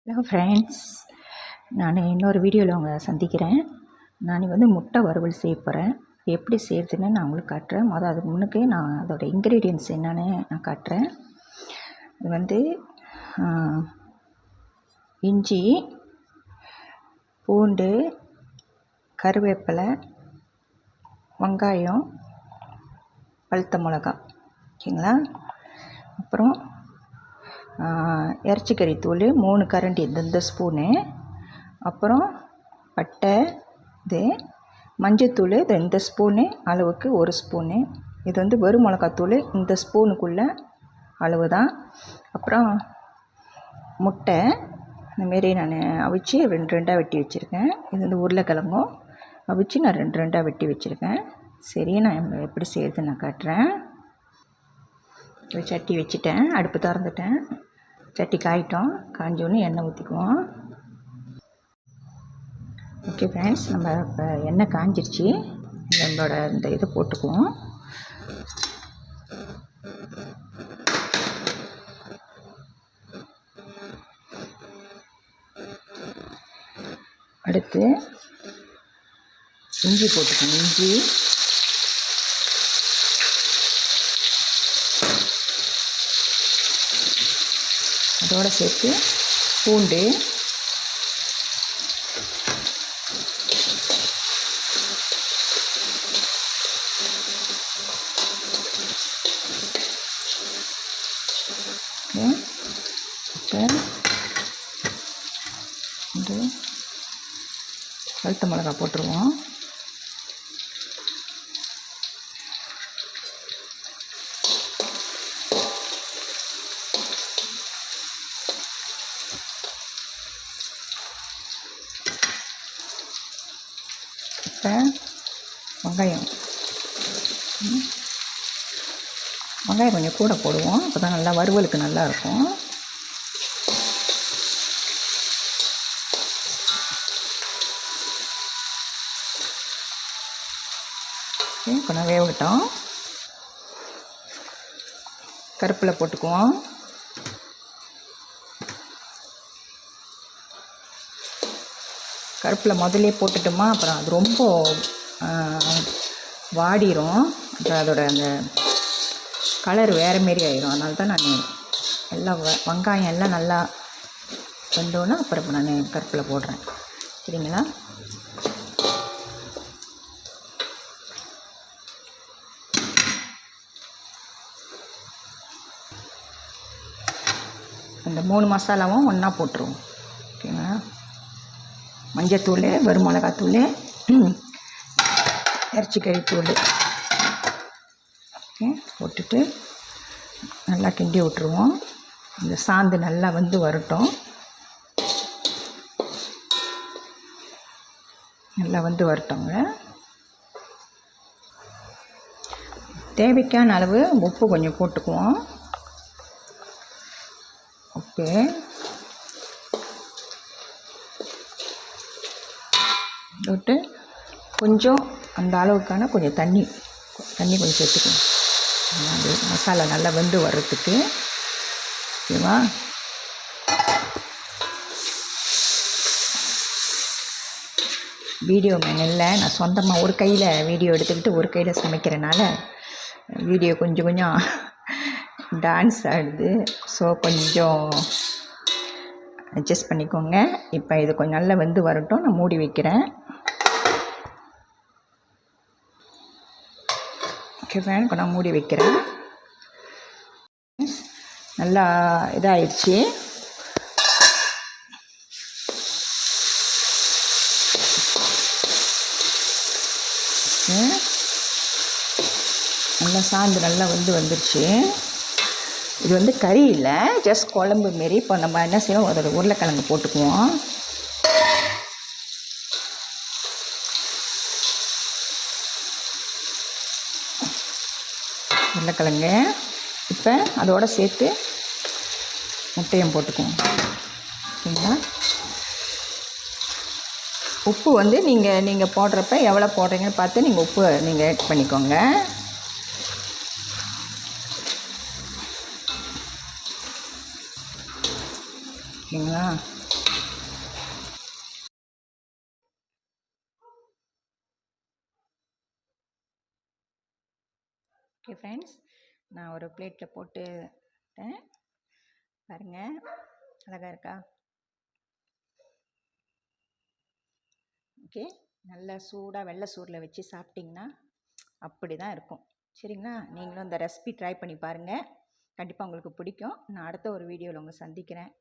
Hello friends, நான் இன்னொரு வீடியோவில் உங்களை சந்திக்கிறேன். நான் முட்டை வறுவல் செய்ய போகிறேன். எப்படி செய்கிறதுன்னு நான் உங்களுக்கு காட்டுறேன். அதுக்கு முன்னுக்கு நான் அதோடய இன்க்ரீடியன்ட்ஸ் என்னென்னு நான் காட்டுறேன். இது இஞ்சி, பூண்டு, கருவேப்பிலை, வெங்காயம், பழுத்த மிளகா, ஓகேங்களா. அப்புறம் இறைச்சிக்கறி தூள் 3 கரண்டி, இந்த ஸ்பூனு. அப்புறம் பட்டை, மஞ்சத்தூள் இந்த ஸ்பூனு அளவுக்கு 1 ஸ்பூனு. இது வெறும் மிளகாத்தூள் இந்த ஸ்பூனுக்குள்ளே அளவு தான். அப்புறம் முட்டை இந்தமாரி நான் அவிச்சு 2 வெட்டி வச்சுருக்கேன். இது உருளைக்கிழங்கும் அவிச்சு நான் 2 வெட்டி வச்சுருக்கேன். சரி, நான் எப்படி செய்கிறது நான் காட்டுறேன். சட்டி வச்சுட்டேன், அடுப்பு திறந்துட்டேன். சட்டி காயிட்டோம், காஞ்சோன்னு எண்ணெய் ஊற்றிக்குவோம். ஓகே ஃப்ரெண்ட்ஸ், நம்ம இப்போ எண்ணெய் காஞ்சிருச்சு. நம்மளோட இந்த இதை போட்டுக்குவோம். அடுத்து இஞ்சி போட்டுக்கணும். இஞ்சி, அதோடு சேர்த்து பூண்டு, இப்போ பழுத்த மிளகா போட்டுருவோம். இப்போ வெங்காயம் கொஞ்சம் கூட போடுவோம், அப்போ தான் நல்லா வறுவலுக்கு நல்லாயிருக்கும். இப்போ நான் வேகட்டும். கருப்பிலை போட்டுக்குவோம். கருப்பில் முதல்லே போட்டுட்டோமா அப்புறம் அது ரொம்ப வாடிடும். அப்புறம் அதோட அந்த கலர் வேறு மாரி ஆயிடும். அதனால தான் நான் எல்லாம் வெங்காயம் எல்லாம் நல்லா வெந்தோன்னா அப்புறம் நான் கருப்பில் போடுறேன். சரிங்களா. அந்த 3 மசாலாவும் ஒன்றா போட்டுருவோம். ஓகேங்களா. மஞ்சத்தூள், வெறும் மிளகாத்தூள், இறைச்சிக்கறி தூள் ஓகே போட்டுட்டு நல்லா கிண்டி விட்டுருவோம். இந்த சாந்து நல்லா வரட்டும். நல்லா வரட்டுங்க. தேவைக்கான அளவு உப்பு கொஞ்சம் போட்டுக்குவோம். ஓகே, போட்டு கொஞ்சம் அந்த அளவுக்கான கொஞ்சம் தண்ணி கொஞ்சம் சேர்த்துக்கணும். அது மசாலா நல்லா வர்றதுக்கு. ஓகேவா. வீடியோ மேன் இல்லை, நான் சொந்தமாக ஒரு கையில் வீடியோ எடுத்துக்கிட்டு ஒரு கையில் சமைக்கிறனால வீடியோ கொஞ்சம் டான்ஸ் ஆடுது. ஸோ கொஞ்சம் அட்ஜஸ்ட் பண்ணிக்கோங்க. இப்போ இது கொஞ்சம் நல்லா வரட்டும். நான் மூடி வைக்கிறேன். ஓகே ஃப்ரெண்ட், இப்போ நான் மூடி வைக்கிறேன். நல்லா இதாகிடுச்சு. நல்லா சாந்து நல்லா வந்துருச்சு. இது கறி இல்லை, ஜஸ்ட் குழம்பு மாரி. இப்போ நம்ம என்ன செய்யணும், அதோட உருளைக்கிழங்கு போட்டுக்குவோம். உருளைக்கிழங்கு இப்போ அதோடு சேர்த்து முட்டையும் போட்டுக்குவோம். ஓகேங்களா. உப்பு நீங்கள் போடுறப்ப எவ்வளோ போடுறீங்கன்னு பார்த்து நீங்கள் உப்பு ஆட் பண்ணிக்கோங்க. ஓகேங்களா. ஓகே ஃப்ரெண்ட்ஸ், நான் ஒரு பிளேட்டில் போட்டுட்டேன் பாருங்கள், அழகாக இருக்கா? ஓகே, நல்லா சூடாக வெள்ளை சூரில் வச்சு சாப்பிட்டிங்கன்னா அப்படி தான் இருக்கும். சரிங்களா? நீங்களும் இந்த ரெசிபி ட்ரை பண்ணி பாருங்கள், கண்டிப்பாக உங்களுக்கு பிடிக்கும். நான் அடுத்த ஒரு வீடியோவில் உங்களை சந்திக்கிறேன்.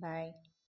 பாய்.